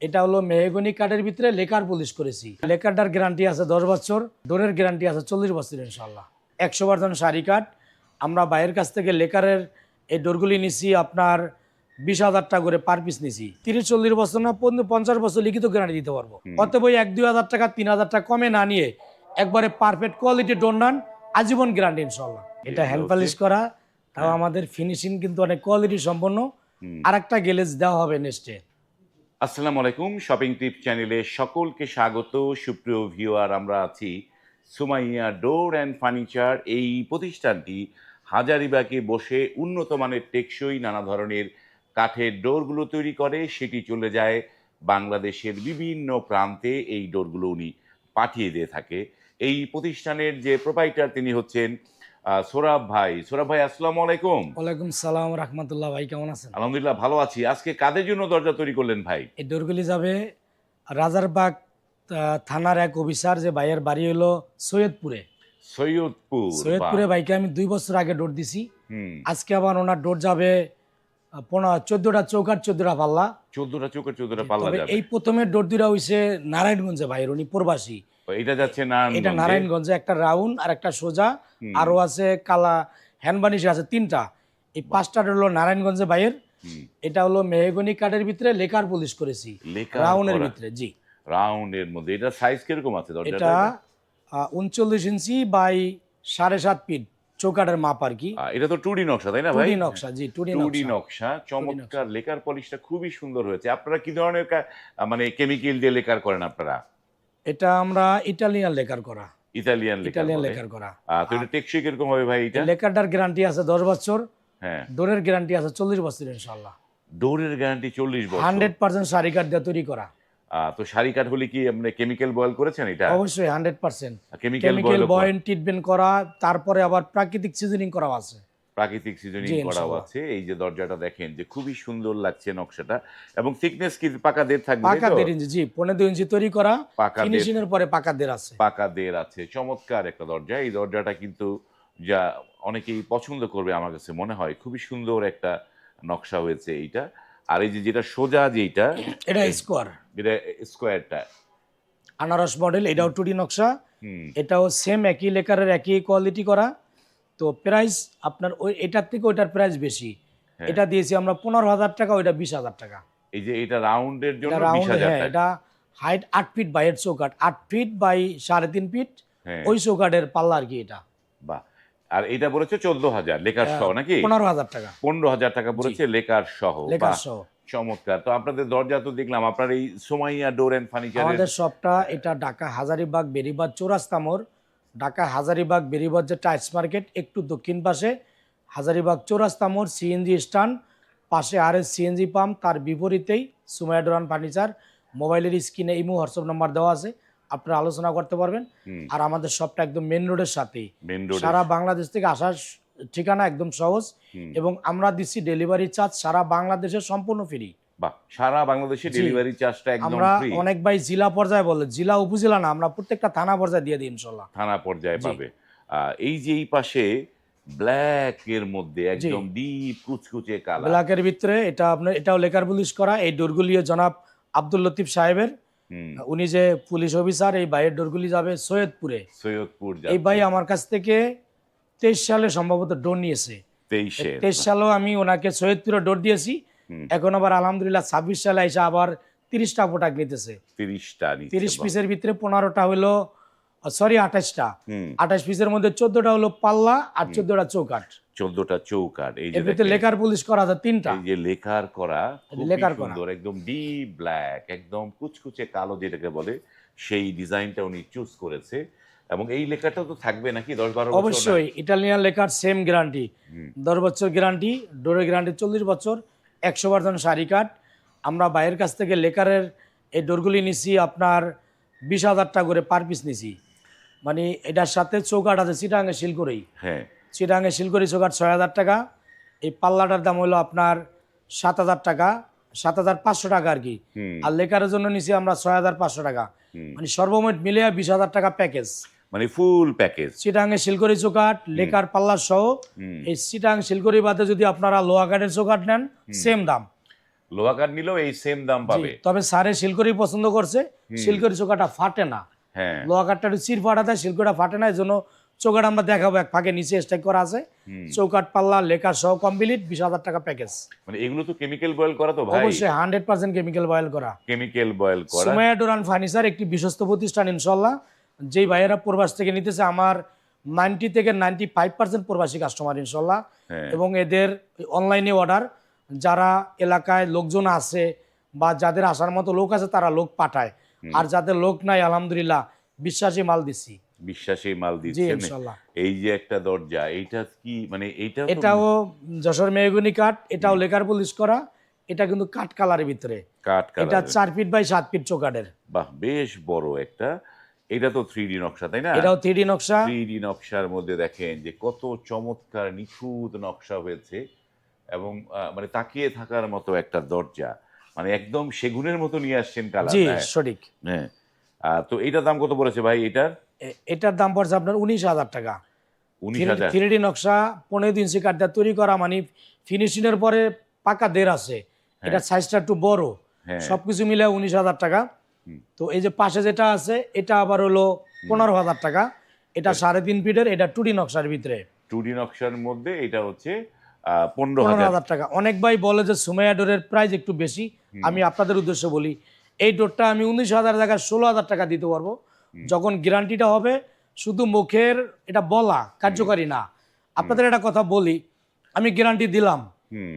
এটা হলো মেহগনি কাঠের ভিতরে লেকার পলিশ করেছি। লেকারটার গ্যারান্টি আছে 10 বছর, ডোরের গ্যারান্টি আছে 40 বছর ইনশাল্লাহ। 100% শাড়ি কাঠ। আমরা বাইরের কাছ থেকে লেকারের এই ডোরগুলি নিছি আপনার 20,000 টাকা করে পার পিস নিছি। 30-40 বছর না 50 বছর লিখিত গ্যারান্টি দিতে পারবো। অতএব 1-2 হাজার টাকা 3,000 টাকা কমে না নিয়ে একবারে পারফেক্ট কোয়ালিটি ডোর নেন, আজীবন গ্যারান্টি ইনশাল্লাহ। এটা হ্যান্ড পলিশ করা, তাও আমাদের ফিনিশিং কিন্তু অনেক কোয়ালিটি সম্পন্ন। আরেকটা গ্লেজ দেওয়া হবে নেক্সটে। আসসালামু আলাইকুম, শপিং টিপ চ্যানেলে সকলকে স্বাগত। সুপ্রিয় ভিউয়ার, আমরা আছি সুমাইয়া ডোর অ্যান্ড ফার্নিচার। এই প্রতিষ্ঠানটি হাজারিবাগে বসে উন্নত মানের টেকসই নানা ধরনের কাঠের ডোরগুলো তৈরি করে। সেটি চলে যায় বাংলাদেশের বিভিন্ন প্রান্তে, এই ডোরগুলো উনি পাঠিয়ে দিয়ে থাকে। এই প্রতিষ্ঠানের যে প্রোপাইটার তিনি হচ্ছেন সোরাব ভাই। সোরাব ভাই, আসসালামু আলাইকুম। ওয়ালাইকুম সালাম রাহমাতুল্লাহ। ভাই কেমন আছেন? আলহামদুলিল্লাহ, ভালো আছি। আজকে কাদের জন্য দরজা তৈরি করলেন ভাই? এই ডোরগুলি যাবে রাজারবাগ থানার এক অফিসার, যে ভাইয়ের বাড়ি হলো সৈয়দপুরে। সৈয়দপুর। সৈয়দপুরে ভাইকে আমি 2 বছর আগে ডোর দিছি। হুম। আজকে আবার ওনার ডোর যাবে 14টা চৌকাঠ, 14টা পাল্লা। 14টা চোখের 14টা পাল্লা তবে যাবে। এই প্রথমে ডোর দুটা হইছে নারায়ণগঞ্জে, ভাইয়ের উনি প্রবাসী। এটা যাচ্ছে না এটা নারায়ণগঞ্জে, একটা রাউন্ড আর একটা সোজা, আরো আছে কালা হ্যান্ডবানিশে আছে 3টা। এই 5টা ডোর হলো নারায়ণগঞ্জে ভাইয়ের। এটা হলো মেহগনি কাঠের ভিতরে লেকার পলিশ করেছি, লেকার রাউন্ডের করা। ভিতরে। জি, রাউন্ডের মধ্যে এটা সাইজ কিরকম আছে এটা দরজাটা? 39 ইঞ্চি বাই 7.5 ফিট চৌকাঠের মাপ আর কি। এটা তো টুডি নকশা, তাই না ভাই? 2D নকশা, জি, 2D টুডি নকশা। নকশা, চমৎকার। লেকার পলিশটা খুবই সুন্দর হয়েছে। আপনারা কি ধরনের মানে কেমিক্যাল দিয়ে লেকার করেন আপনারা? এটা আমরা ইটালিয়ান লেকার করা। ইতালিয়ান লেকার ইটালিয়ান বলে। লেকার করা। তো এটা টেকসই কিরকম হবে ভাই এটা? লেকারটার গ্যারান্টি আছে 10 বছর, হ্যাঁ। ডোরের গ্যারান্টি আছে 40 বছর ইনশাআল্লাহ। ডোরের গ্যারান্টি 40 বছর। 100% শাড়ি কাঠ দিয়ে তৈরি করা। তো শাড়ি কাঠ হলে কি আপনি কেমিক্যাল বয়েল করেছেন এটা? অবশ্যই 100% chemical chemical boil boil treatment করা, তারপরে আবার প্রাকৃতিক সিজনিং করা আছে। প্রাকৃতিক সিজনিং জি, করাও ইনশাআল্লাহ। আছে। এই যে দরজাটা দেখেন যে খুবই সুন্দর লাগছে নকশাটা, এবং থিকনেস কি পাকা দের থাকবে? পাকা তো 1.5 ইঞ্চি, জি, 15 ইঞ্চি তৈরি করা। পাকা দের, ফিনিশিং এর পরে পাকা দের আছে। পাকা দের আছে। চমৎকার একটা দরজা। এই দরজাটা কিন্তু যা অনেকেই পছন্দ করবে আমার কাছে মনে হয়। খুবই সুন্দর একটা নকশা হয়েছে এইটা। আর এই যে যেটা সোজা, যেটা এটা স্কোয়ার এটা স্কোয়ারটা। আনারস মডেল, এটাও 2D নকশা। হুম। এটাও সেম একই লেকারের একই কোয়ালিটি করা। তো প্রাইস আপনার ওই এটার থেকে ওইটার প্রাইস বেশি। হ্যাঁ। এটা দিয়েছি আমরা 15,000 টাকা, ওইটা 20,000 টাকা। এই যে এটা রাউন্ডের জন্য এটা রাউন্ড, 20,000 হ্যাঁ, টাকা। এটা হাইট 8 ফিট বাইয়ের চৌকাঠ, 8 ফিট বাই 3.5 ফিট। হ্যাঁ। ওই চৌকাঠের পাল্লা আর কি এটা। বাহ। আর এটা বলেছে 14,000 লেকার সহ নাকি? 15,000 টাকা 15,000 টাকা বলেছে লেকার সহ। লেকার বাহ, সহ। চমৎকার। তো আপনাদের দরজা তো দেখলাম, আপনার এই সুমাইয়া ডোর অ্যান্ড ফার্নিচারের আমাদের শপটা এটা ঢাকা হাজারীবাগ বেরিবাদ চৌরাস্তা মোড়। ঢাকা হাজারীবাগ বেরিবাদ যে টাইলস মার্কেট, একটু দক্ষিণ পাশে হাজারীবাগ চৌরাস্তা মোড়, সিএনজি স্ট্যান্ড পাশে আরএস সিএনজি পাম্প, তার বিপরীতেই সুমাইয়া ডোর অ্যান্ড ফার্নিচার। মোবাইলের স্ক্রিনে ইমো হোয়াটসঅ্যাপ নাম্বার দেওয়া আছে, আপনারা আলোচনা করতে পারবেন। আর আমাদের শপটা একদম মেন রোডের সাথেই। মেন রোডে। সারা বাংলাদেশ থেকে আসার ঠিকানা একদম সহজ, এবং আমরা দিচ্ছি ডেলিভারি চার্জ সারা বাংলাদেশের সম্পূর্ণ ফ্রি। বাহ, সারা বাংলাদেশে ডেলিভারি চার্জটা একদম আমরা ফ্রি। অনেক ভাই জেলা পর্যায়ে বলে, জেলা উপজেলা না, আমরা প্রত্যেকটা থানা পর্যায়ে দিয়ে দিই ইনশাল্লাহ। থানা পর্যায়ে পাবে। এই যে এই পাশে ব্ল্যাক এর মধ্যে একদম ডিপ কুচকুচে কালার। ব্ল্যাকের ভিতরে এটা আপনার, এটাও লেকার পুলিশ করা। এই ডোরগুলিও জনাব আব্দুল লতিফ সাহেবের, উনি যে পুলিশ অফিসার। এই ভাইয়ের ডোরগুলি যাবে সৈয়দপুরে। সৈয়দপুর এই ভাই আমার কাছ থেকে 23 সালে সম্ভবত ডোর নিয়েছে। 23 সালেও আমি ওনাকে সৈয়দপুরে ডোর দিয়েছি। এখন আবার আলহামদুলিল্লাহ 26 সালে এসে আবার 30টা প্রোডাক্ট নিতেছে। 30 পিসের ভিতরে 15টা হলো, সরি 28টা। 28 পিসের মধ্যে 14টা হলো পাল্লা আর 14টা চৌকাঠ। 14টা চৌকাঠ। এই যে এর ভিতরে লেকার পুলিশ করা আছে 3টা। এই যে লেকার করা, লেকার খুবই সুন্দর, একদম ডিপ ব্ল্যাক, একদম কুচকুচে কালো যেটাকে বলে, সেই ডিজাইনটা উনি চুজ করেছে। এবং এই লেকারটা তো থাকবে নাকি 10-12 বছর? অবশ্যই ইটালিয়ান লেকার, সেম গ্যারান্টি, 10 বছর গ্যারান্টি। ডোরের গ্যারান্টি 40 বছর, 100% শাড়ি কাঠ। আমরা বাইরের কাছ থেকে লেকারের এই ডোরগুলি নিছি আপনার 20,000 টাকা করে পার পিস নিছি। মানে এটার সাথে চৌকাঠ আছে চিটাঙে শিলকরেই। হ্যাঁ। চিটাঙে শিলকরি চৌকাঠ 6,000 টাকা। এই পাল্লাটার দাম হলো আপনার 7,000 টাকা, 7,500 টাকা আর কি। আর লেকারের জন্য নিছি আমরা 6,500 টাকা। মানে সর্বমোট মিলে 20,000 টাকা প্যাকেজ, মানে ফুল প্যাকেজ। চিটাঙে শিলকরি চৌকাঠ লেকার পাল্লা সহ। এই চিটাং শিলকরি বাদে যদি আপনারা লোহা কাঠের চৌকাঠ নেন, সেম দাম। লোহা কাঠ নিলেও এই সেম দাম জি, পাবে। তবে স্যারে শিলকড়ি পছন্দ করছে, শিলকড়ি চৌকাটা ফাটে না, হ্যাঁ। লোহা কাঠটা একটু চির ফাটা দেয়, শিলকড়িটা ফাটে না, এই জন্য চৌকাট আমরা দেখাবো এক ফাঁকে নিচে স্ট্যাক করা আছে, চৌকাট পাল্লা লেখা সহ কমপ্লিট 20,000 টাকা প্যাকেজ। মানে এগুলো তো কেমিক্যাল বয়েল করা তো ভাই? অবশ্যই 100% কেমিক্যাল বয়েল করা। কেমিক্যাল বয়েল করা। সুমাইয়া ডোর অ্যান্ড ফার্নিচার একটি বিশ্বস্ত প্রতিষ্ঠান ইনশাল্লাহ। যেই ভাইয়েরা প্রবাস থেকে নিতেছে, আমার 90 থেকে 95% প্রবাসী কাস্টমার ইনশাল্লাহ। হ্যাঁ। এবং এদের অনলাইনে অর্ডার, যারা এলাকায় লোকজন আছে বা যাদের আসার মতো লোক আছে তারা লোক পাঠায়, আর যাদের লোক নাই আলহামদুলিল্লাহ বিশ্বাসী মাল দিচ্ছি। বিশ্বাসী মাল জি দিচ্ছেন। ইনশাল্লাহ। এই যে একটা দরজা, এইটা কি মানে এইটাও তো এটাও যশোর মেহগনি কাঠ, এটাও লেকার পলিশ করা, এটা কিন্তু কাঠ কালারের ভিতরে, কাঠ এটা কালার। 4 ফিট বাই 7 ফিট চৌকাঠের। বাহ, বেশ বড় একটা। এটা তো 3D নকশা, তাই না? এটাও 3D নকশা। 3D নকশার মধ্যে দেখেন যে কত চমৎকার নিখুঁত নকশা হয়েছে, এবং মানে তাকিয়ে থাকার মতো একটা দরজা, মানে একদম সেগুনের মতো নিয়ে আসছেন কালার। জি সঠিক। হ্যাঁ। তো এটার দাম কত পড়েছে ভাই এটার? এটার দাম পড়ছে আপনার 19,000 টাকা। 19,000। 3D নকশা 15 ইঞ্চি কাঠ দিয়ে তৈরি করা, মানে ফিনিশিং এর পরে পাকা দের আছে, এটা সাইজটা একটু বড়, হ্যাঁ। সবকিছু মিলে 19,000 টাকা। তো এই যে পাশে যেটা আছে এটা আবার হলো 15,000 টাকা, এটা 3.5 ফিটের, এটা 2D নকশার ভিতরে। 2D নকশার মধ্যে এটা হচ্ছে 15,000। 15,000 টাকা। অনেক ভাই বলে যে সুমাইয়া ডোরের প্রাইস একটু বেশি, আমি আপনাদের উদ্দেশ্যে বলি, এই ডোরটা আমি 19,000 জায়গায় 16,000 টাকা দিতে পারবো, যখন গ্যারান্টিটা হবে। শুধু মুখের এটা বলা কার্যকারী না, আপনাদের একটা কথা বলি, আমি গ্যারান্টি দিলাম,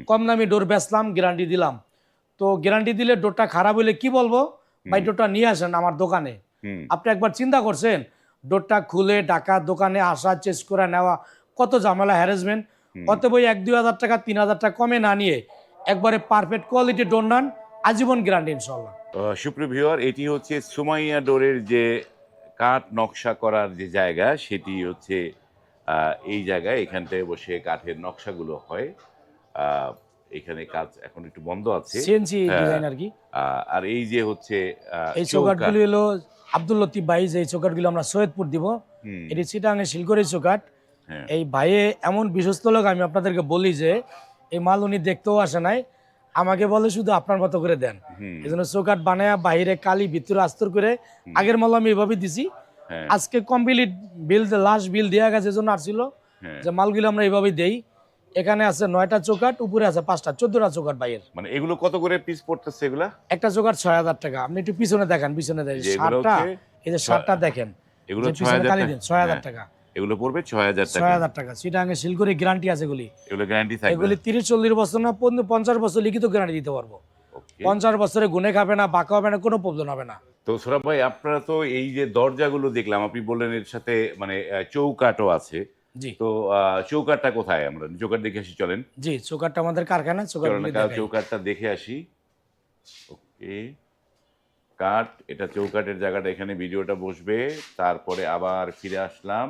কম দামি ডোর বেচলাম, গ্যারান্টি দিলাম, তো গ্যারান্টি দিলে ডোরটা খারাপ হলে কি বলবো, ভাই ডোরটা নিয়ে আসেন আমার দোকানে। আপনি একবার চিন্তা করছেন ডোরটা খুলে ঢাকা দোকানে আসা, চেস করে নেওয়া, কত ঝামেলা, হ্যারাসমেন্ট। অতএব 1-2 হাজার টাকা 3,000 টাকা কমে না নিয়ে একবারে পারফেক্ট কোয়ালিটি ডোর নেন, আজীবন গ্যারান্টি ইনশাল্লাহ। সুপ্রিয় ভিউয়ার, এটি হচ্ছে সুমাইয়া ডোরের যে কাঠ নকশা করার যে জায়গা, সেটি হচ্ছে এই জায়গায়, এখানটায় বসে কাঠের নকশাগুলো হয়। আহ, এখানে কাজ এখন একটু বন্ধ আছে। সিএনসি হ্যাঁ। ডিজাইন আর কি। আর এই যে হচ্ছে এই চৌকাঠ। চৌকাঠগুলি হলো আব্দুল লতিফ ভাই, যে এই চৌকাঠগুলো আমরা সৈয়দপুর দিব, এটি চিটাঙে শিলকড়ি চৌকাঠ। হ্যাঁ। এই ভাইয়ে এমন বিশ্বস্ত লোক, আমি আপনাদেরকে বলি যে এই মাল উনি দেখতেও আসে নাই, আমাকে বলে শুধু আপনার মতো করে দেন। এই জন্য চৌকাঠ বানায়া বাইরে কালি ভিতরে আস্তর করে, আগের মাল আমি এভাবে দিছি, হ্যাঁ। আজকে কমপ্লিট বিল, লাস্ট বিল দেওয়া গেছে, জন্য আসছিল হ্যাঁ। যে মালগুলো আমরা এইভাবেই দেই। এখানে আছে 9টা চৌকাঠ, উপরে আছে 5টা, 14টা চৌকাঠ ভাইয়ের। মানে এগুলো কত করে পিস পড়তেছে এগুলা? একটা চৌকাঠ 6,000 টাকা। আপনি একটু পিছনে দেখেন, পিছনে দেখেন যে এগুলো শার্টটা, হচ্ছে এই যে শার্টটা দেখেন, এগুলো যে পিছনে 6,000 কালি টাকা। দেন, 6,000 হ্যাঁ। টাকা। এগুলো পড়বে 6,000 টাকা। 6,000 টাকা চিটাঙে শিলকড়ি, গ্যারান্টি আছে এগুলি। এগুলো গ্যারান্টি থাকবে? এগুলি 30-40 বছর না 50 বছর লিখিত গ্যারান্টি দিতে পারবো। ওকে। 50 বছরে গুনে খাবে না, বাঁকা হবে না, কোনো প্রবলেম হবে না। তো সোহরাব ভাই, আপনারা তো এই যে দরজাগুলো দেখলাম, আপনি বললেন এর সাথে মানে চৌকাঠও আছে। জি তো চৌকাঠটা কোথায়? আমরা চৌকাঠ দেখে আসি, চলেন। জি, চৌকাঠটা আমাদের কারখানা, চলেন চৌকাঠগুলি দেখাই। চৌকাঠটা দেখে আসি। ওকে। কাঠ, এটা চৌকাঠের জায়গাটা, এখানে ভিডিওটা বসবে, তারপরে আবার ফিরে আসলাম,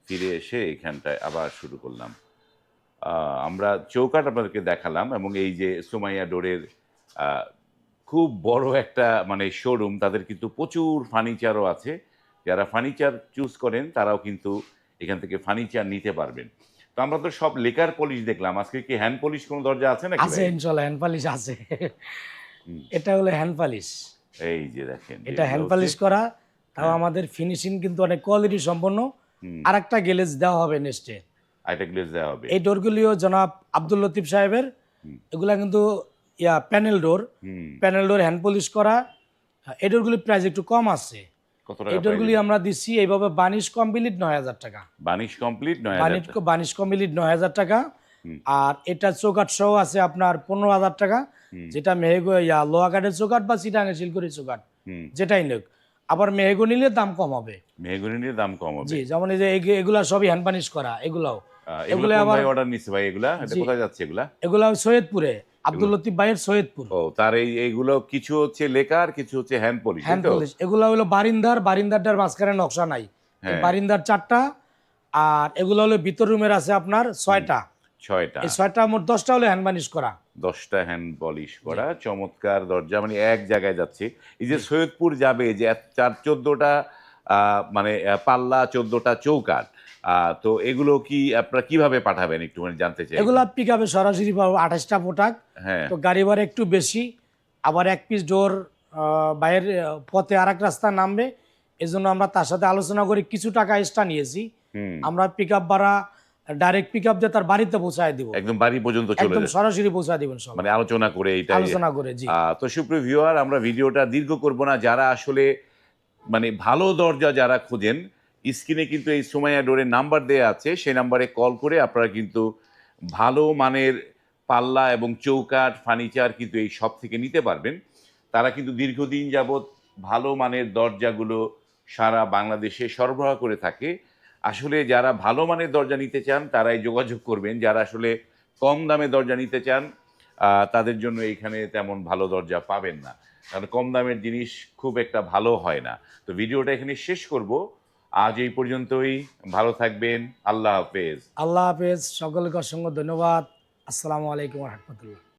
ফিরে এসে এখানটায় আবার শুরু করলাম। আমরা চৌকাঠ আপনাদেরকে দেখালাম, এবং এই যে সুমাইয়া ডোরের খুব বড় একটা মানে শোরুম, তাদের কিন্তু প্রচুর ফার্নিচারও আছে। যারা ফার্নিচার চুজ করেন তারাও কিন্তু এখান থেকে ফার্নিচার নিতে পারবেন। তো আমরা তো সব লেকার পলিশ দেখলাম, আজকে কি হ্যান্ড পলিশ কোনো দরজা আছে নাকি আছে ভাই? ইনশাল্লাহ, হ্যান্ড পালিশ আছে। এটা হলো হ্যান্ড পালিশ, এই যে দেখেন, এটা হ্যান্ড পালিশ করা, তাও আমাদের ফিনিশিং কিন্তু অনেক কোয়ালিটি সম্পন্ন। আরেকটা গ্লেজ দেওয়া হবে নেক্সটে, আইটা গ্লেজ দেওয়া হবে। এই ডোরগুলিও জনাব আব্দুল লতিফ সাহেবের, এগুলা কিন্তু প্যানেল ডোর, প্যানেল ডোর হ্যান্ড পলিশ করা। এই ডোরগুলির প্রাইস একটু কম আছে। কত এই টাকা? ডোরগুলি আমরা দিচ্ছি এইভাবে বানিশ কমপ্লিট 9,000 টাকা। বানিশ কমপ্লিট 9,000 বানিশ কমপ্লিট 9,000 টাকা। আর এটা চৌকাঠ সহ আছে আপনার 15,000 টাকা, যেটা লোহা কাঠের চৌকাঠ বা চিটাঙে শিলকড়ি চৌকাঠ, যেটাই নেক। আবার মেহেগো নিলে দাম কম হবে। মেহগনি নিয়ে দাম কম হবে। জি, যেমন এই যে এগুলা সবই হ্যান্ড বানিশ করা, এগুলাও। এগুলো কোন ভাই অর্ডার নিচ্ছে ভাই? এগুলা এটা কোথায় যাচ্ছে এগুলা? এগুলা সৈয়দপুরে, আব্দুল লতিফ ভাইয়ের সৈয়দপুর। ও, তার এইগুলো কিছু হচ্ছে লেকার, কিছু হচ্ছে হ্যান্ড পলিশ, হ্যান্ড তাই তো? পলিশ। এগুলা হলো বারিন্দারটার মাঝখানে নকশা নাই, এই বারিন্দার 4টা, আর এগুলো হলো ভিতর রুমের আছে আপনার 6টা। 6টা। এই 6টা মোট 10টা হলো হ্যান্ড বানিশ করা। 10টা হ্যান্ড পলিশ করা চমৎকার দরজা, মানে এক জায়গায় যাচ্ছে। এই যে সৈয়দপুর যাবে, যে 14টা মানে পাল্লা, 14টা চৌকাঠ, তো এগুলো কি আপনারা কিভাবে পাঠাবেন একটু জানতে চাই। এগুলা পিক আপে সরাসরি পাবো 28টা প্রোডাক্ট। হ্যাঁ। তো গাড়ি ভাড়া একটু বেশি, আবার এক পিস ডোর বাইরের পথে আর এক রাস্তা নামবে, এজন্য আমরা তার সাথে আলোচনা করে কিছু টাকা এক্সট্রা নিয়েছি। হুম। আমরা পিক আপ ভাড়া ডাইরেক্ট পিক আপ দিয়ে তার বাড়িতে পৌঁছায় দিব, একদম বাড়ি পর্যন্ত চলে একদম যায়, সরাসরি পৌঁছায় দিবেন সব মানে আলোচনা করে এইটা। আলোচনা করে। জি তো সুপ্রিয় ভিউয়ার, আমরা ভিডিওটা দীর্ঘ করব না। যারা আসলে মানে ভালো দরজা যারা খোঁজেন, স্ক্রিনে কিন্তু এই সুমাইয়া ডোরের নাম্বার দেওয়া আছে, সেই নাম্বারে কল করে আপনারা কিন্তু ভালো মানের পাল্লা এবং চৌকাঠ ফার্নিচার কিন্তু এই সব থেকে নিতে পারবেন। তারা কিন্তু দীর্ঘদিন যাবৎ ভালো মানের দরজাগুলো সারা বাংলাদেশে সরবরাহ করে থাকে। আসলে যারা ভালো মানের দরজা নিতে চান তারাই যোগাযোগ করবেন। যারা আসলে কম দামে দরজা নিতে চান তাদের জন্য এইখানে তেমন ভালো দরজা পাবেন না, কারণ কম দামের জিনিস খুব একটা ভালো হয় না। তো ভিডিওটা এখানে শেষ করব। আজ এই পর্যন্তই। ভালো থাকবেন। আল্লাহ হাফেজ। আল্লাহ হাফেজ, সকলকে অসংখ্য ধন্যবাদ। আসসালামু আলাইকুম রহমতুল্লাহ।